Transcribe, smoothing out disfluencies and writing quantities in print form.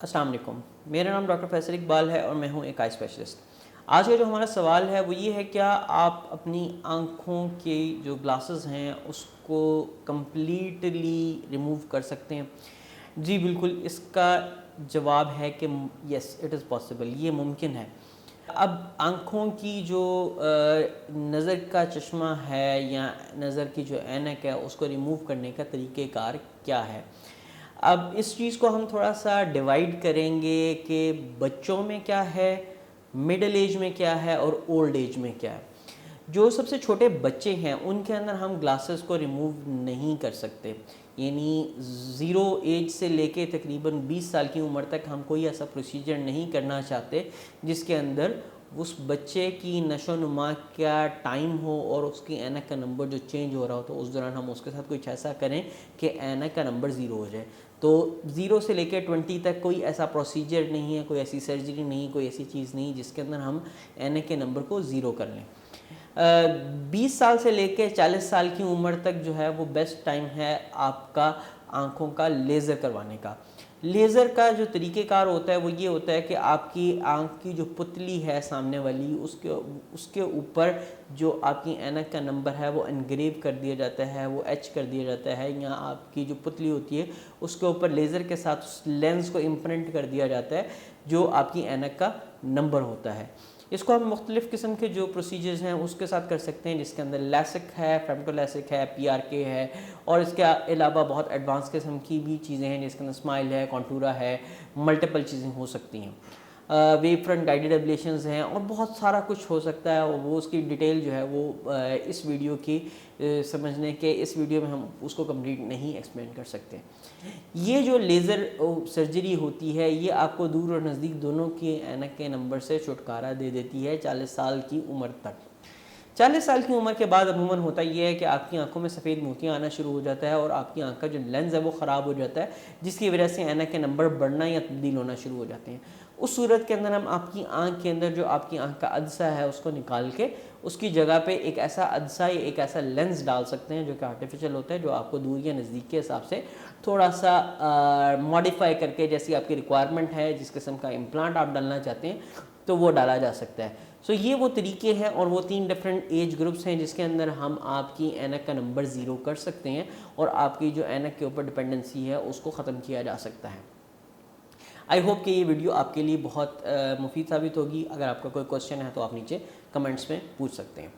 السلام علیکم، میرا نام ڈاکٹر فیصل اقبال ہے اور میں ہوں ایک آئی اسپیشلسٹ۔ آج کا جو ہمارا سوال ہے وہ یہ ہے، کیا آپ اپنی آنکھوں کے جو گلاسز ہیں اس کو کمپلیٹلی ریموو کر سکتے ہیں؟ جی بالکل، اس کا جواب ہے کہ یس اٹ از پاسبل، یہ ممکن ہے۔ اب آنکھوں کی جو نظر کا چشمہ ہے یا نظر کی جو اینک ہے اس کو ریموو کرنے کا طریقہ کار کیا ہے؟ اب اس چیز کو ہم تھوڑا سا ڈیوائیڈ کریں گے کہ بچوں میں کیا ہے، مڈل ایج میں کیا ہے اور اولڈ ایج میں کیا ہے۔ جو سب سے چھوٹے بچے ہیں ان کے اندر ہم گلاسز کو ریموو نہیں کر سکتے، یعنی 0 ایج سے لے کے تقریباً 20 سال کی عمر تک ہم کوئی ایسا پروسیجر نہیں کرنا چاہتے جس کے اندر اس بچے کی نشو و نما کا ٹائم ہو اور اس کی اینک کا نمبر جو چینج ہو رہا ہو تو اس دوران ہم اس کے ساتھ کچھ ایسا کریں کہ اینک کا نمبر 0 ہو جائے۔ تو 0 سے لے کے 20 تک کوئی ایسا پروسیجر نہیں ہے، کوئی ایسی سرجری نہیں، کوئی ایسی چیز نہیں جس کے اندر ہم اینک کے نمبر کو 0 کر لیں۔ 20 سال سے لے کے 40 سال کی عمر تک جو ہے وہ بیسٹ ٹائم ہے آپ کا آنکھوں کا لیزر کروانے کا۔ لیزر کا جو طریقہ کار ہوتا ہے وہ یہ ہوتا ہے کہ آپ کی آنکھ کی جو پتلی ہے سامنے والی اس کے اوپر جو آپ کی اینک کا نمبر ہے وہ انگریو کر دیا جاتا ہے، وہ ایچ کر دیا جاتا ہے، یا آپ کی جو پتلی ہوتی ہے اس کے اوپر لیزر کے ساتھ اس لینس کو امپرنٹ کر دیا جاتا ہے جو آپ کی اینک کا نمبر ہوتا ہے۔ اس کو ہم مختلف قسم کے جو پروسیجرز ہیں اس کے ساتھ کر سکتے ہیں، جس کے اندر لیسک ہے، فیمٹو لیسک ہے، PRK ہے، اور اس کے علاوہ بہت ایڈوانس قسم کی بھی چیزیں ہیں جس کے اندر اسمائل ہے، کانٹورا ہے، ملٹیپل چیزیں ہو سکتی ہیں، ویو فرنٹ گائیڈڈ ایبلیشنز ہیں اور بہت سارا کچھ ہو سکتا ہے۔ اور وہ اس کی ڈیٹیل جو ہے وہ اس ویڈیو کی سمجھنے کے اس ویڈیو میں ہم اس کو کمپلیٹ نہیں ایکسپلین کر سکتے۔ یہ جو لیزر سرجری ہوتی ہے یہ آپ کو دور اور نزدیک دونوں کی اینک کے نمبر سے چھٹکارا دے دیتی ہے 40 سال کی عمر تک۔ 40 سال کی عمر کے بعد عموماً ہوتا یہ ہے کہ آپ کی آنکھوں میں سفید موتیاں آنا شروع ہو جاتا ہے اور آپ کی آنکھ کا جو لینز ہے وہ خراب ہو جاتا ہے، جس کی وجہ سے اینک کے نمبر بڑھنا یا تبدیل ہونا شروع ہو جاتے ہیں۔ اس صورت کے اندر ہم آپ کی آنکھ کے اندر جو آپ کی آنکھ کا عدسہ ہے اس کو نکال کے اس کی جگہ پہ ایک ایسا عدسہ یا ایک ایسا لینز ڈال سکتے ہیں جو کہ آرٹیفیشل ہوتا ہے، جو آپ کو دور یا نزدیک کے حساب سے تھوڑا سا ماڈیفائی کر کے جیسی آپ کی ریکوائرمنٹ ہے، جس قسم کا امپلانٹ آپ ڈالنا چاہتے ہیں تو وہ ڈالا جا سکتا ہے۔ سو یہ وہ طریقے ہیں اور وہ 3 ڈفرینٹ ایج گروپس ہیں جس کے اندر ہم آپ کی اینک کا نمبر 0 کر سکتے ہیں اور آپ کی جو اینک کے اوپر ڈپینڈنسی ہے اس کو ختم کیا جا سکتا ہے۔ آئی ہوپ کہ یہ ویڈیو آپ کے لیے بہت مفید ثابت ہوگی۔ اگر آپ کا کوئی کوشچن ہے تو آپ نیچے کمنٹس میں پوچھ سکتے ہیں۔